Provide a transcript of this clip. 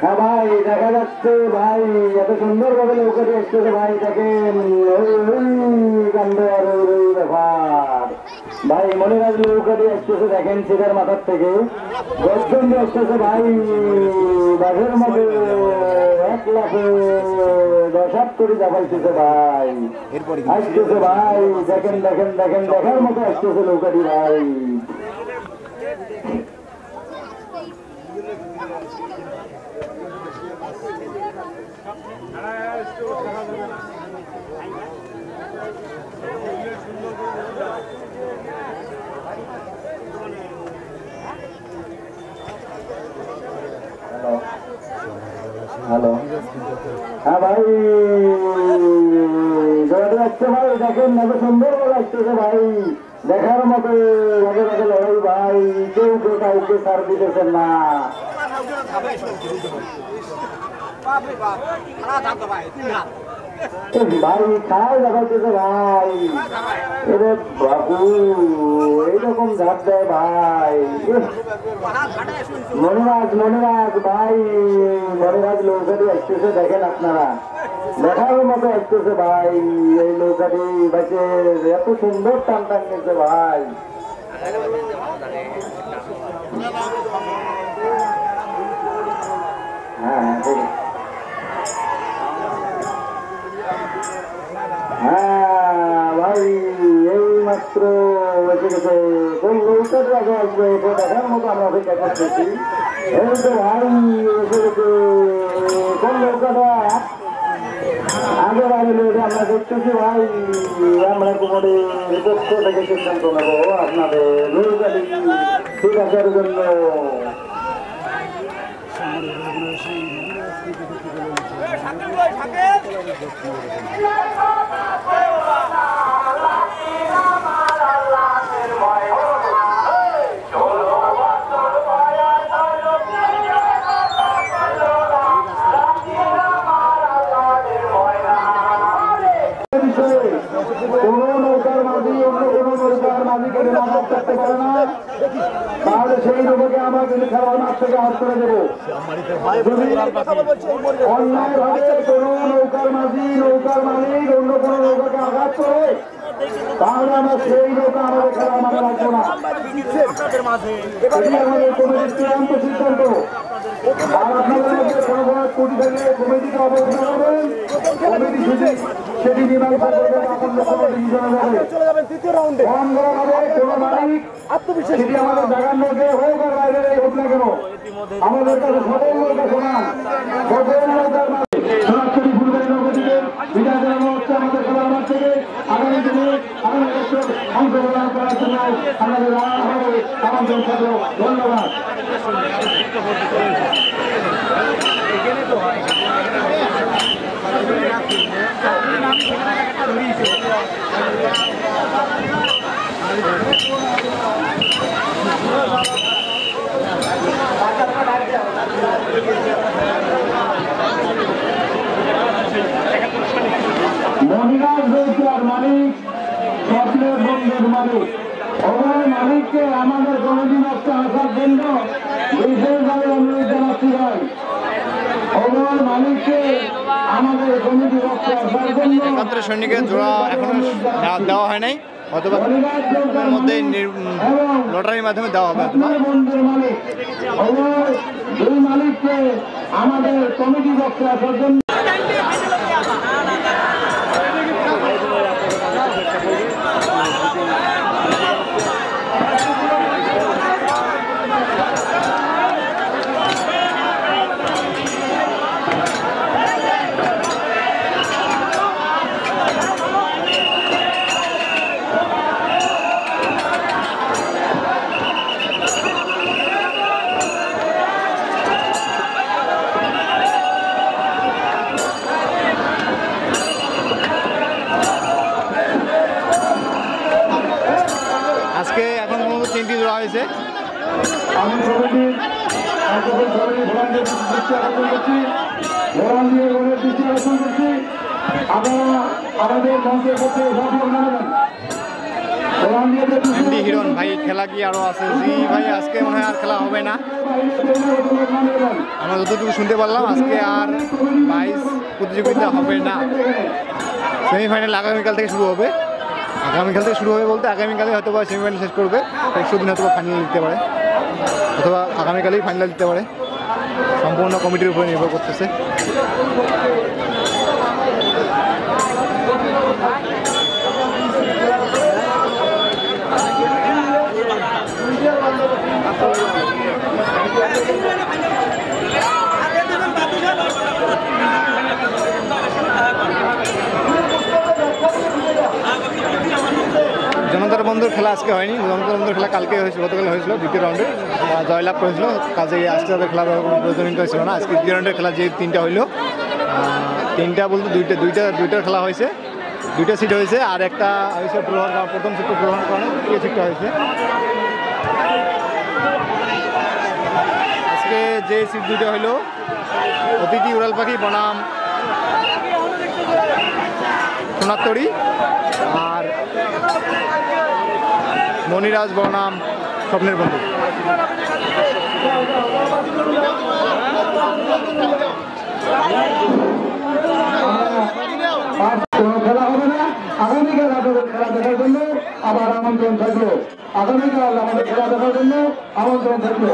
হ্যাঁ ভাই, দেখা যাচ্ছে ভাই এত সুন্দর ভাবে নৌকাটি আসতেছে ভাই, দেখেন কাণ্ড আর ওই ব্যাপার ভাই। মনিরাজ নৌকাটি আসতেছে দেখেন সিটার মাথার থেকে গর্জন আসতেছে ভাই, বাঘের মধ্যে 1 লাখে 10 করে চাপাইতেছে ভাই, আসতেছে ভাই। দেখেন দেখেন দেখেন দেখার মতো আসতেছে নৌকাটি ভাই। হ্যালো, হ্যাঁ ভাই, আসছে ভাই, দেখেন এত সুন্দর করে আসতেছে ভাই, দেখার মতো লগে লগে লড়াই ভাই, কেউ কেউ কাউকে সার দিতেছেন না ভাই, খাই দেখাইতেছে ভাই। এরে বাবু এইরকম ঝাঁপ দেয় ভাই। মনিরাজ মনিরাজ ভাই, মনিরাজ নৌকাটি আসতেছে দেখেন আপনারা, দেখার মতো আসতেছে ভাই। এই নৌকাটি বাঁচে এত সুন্দর টান টান নিচ্ছে ভাই। হ্যাঁ হ্যাঁ ভাই, এই মাত্র এসে গেছে। কোন নৌকাটা আগে আসবে এটা দেখার মতো আমরা অপেক্ষা করতেছি। এই তো ভাই এসে গেছে, কোন নৌকাটা আগে বাড়িল এটা আমরা দেখতেছি ভাই। আমরা কুমোরের পক্ষ থেকে সিদ্ধান্ত নেবো আপনাদের নৌকাটি ঠিক আসার জন্য। তাহলে সেই নৌকাকে আমাকে খেলার মাঠ থেকে আউট করে দেবো। অন্যায় ভাবে কোন নৌকার মাঝি নৌকার মালিক অন্য কোন নৌকাকে আঘাত করে তাহলে আমরা সেই নৌকা আমাদের খেলার মাঠে রাখবো না। এটি আমাদের কমিটির চূড়ান্ত সিদ্ধান্ত। আর আপনাদের মধ্যে কোনো কোনো ত্রুটি থাকলে কমিটিকে অবগত করবেন, কমিটি সেটি মীমাংসা করবেন। সেটি আমাদের জায়গার মধ্যে হোক আর বাইরে হোক না কেন, আমাদের কাছে সকল নৌকা সমান। সকল নৌকার সরাসরি ফুলবাড়ি নৌকা থেকে বিদায় জানানো হচ্ছে আমাদের খেলার মাঠ থেকে। আগামী দিনে আগামী বছর অংশগ্রহণ করার জন্য আমাদের আমন্ত্রণ থাকলো। ধন্যবাদ। মনিরাজ নৌকার মালিক, স্বপ্নের বন্ধুর মালিক, অভয় মালিককে আমাদের কমিটি নষ্ট আসার জন্য বিশেষভাবে অনুরোধ জানাচ্ছি ভাই। অভয় মালিককে আমাদের কমিটি নষ্ট আসার জন্য একাত্তর সৈনিকের জোড়া এখনো দেওয়া হয় নাই, অথবা মধ্যে লটারির মাধ্যমে দেওয়া হবে। বন্ধুর মালিক অভয় দুই মালিককে আমাদের কমিটি নষ্ট আসার জন্য আজকে এখন পর্যন্ত 3টি জোড়া হয়েছে। আমি কমিটির দৃষ্টি আকর্ষণ করছি। আপনারা আমাদের মঞ্চের পক্ষে জানাবেন। এমডি হিরণ ভাই খেলা কি আরও আছে? জি ভাই, আজকে মনে হয় আর খেলা হবে না। আমরা যতটুকু শুনতে পারলাম আজকে আর 22 প্রতিযোগিতা হবে না। সেমিফাইনাল আগামীকাল থেকে শুরু হবে। আগামীকাল থেকে শুরু হবে বলতে আগামীকালে হয়তো বা সেমিফাইনাল শেষ করবে, পরশু দিন হয়তো বা ফাইনাল দিতে পারে, অথবা আগামীকালেই ফাইনাল দিতে পারে। সম্পূর্ণ কমিটির উপরে নির্ভর করতেছে। জনতার বন্ধুর খেলা আজকে হয়নি। জনতার বন্ধুর খেলা কালকে হয়েছিল, গতকাল হয়েছিল। দ্বিতীয় রাউন্ডে জয়লাভ করেছিল, কাজে আজকে তাদের খেলা কোনো প্রয়োজনীয়তা ছিল না। আজকে দ্বিতীয় রাউন্ডের খেলা যে 3টা হইলো, 3টা বলতে দুইটার খেলা হয়েছে, 2টা সিট হয়েছে, আর একটা হয়েছে প্রথম সিটটা গ্রহণ করানো, দ্বিতীয় সিটটা হয়েছে। আজকে যে সিট 2টা হইলো, অতিথি উড়াল পাখি বনাম সোনারতরী, আর মনিরাজ বনাম স্বপ্নের বন্ধু। খেলা হবে না। আগামীকাল আপনাদের খেলা দেখার জন্য আবার আমন্ত্রণ থাকলো। আগামীকাল আমাদের খেলা দেখার জন্য আমন্ত্রণ থাকলো।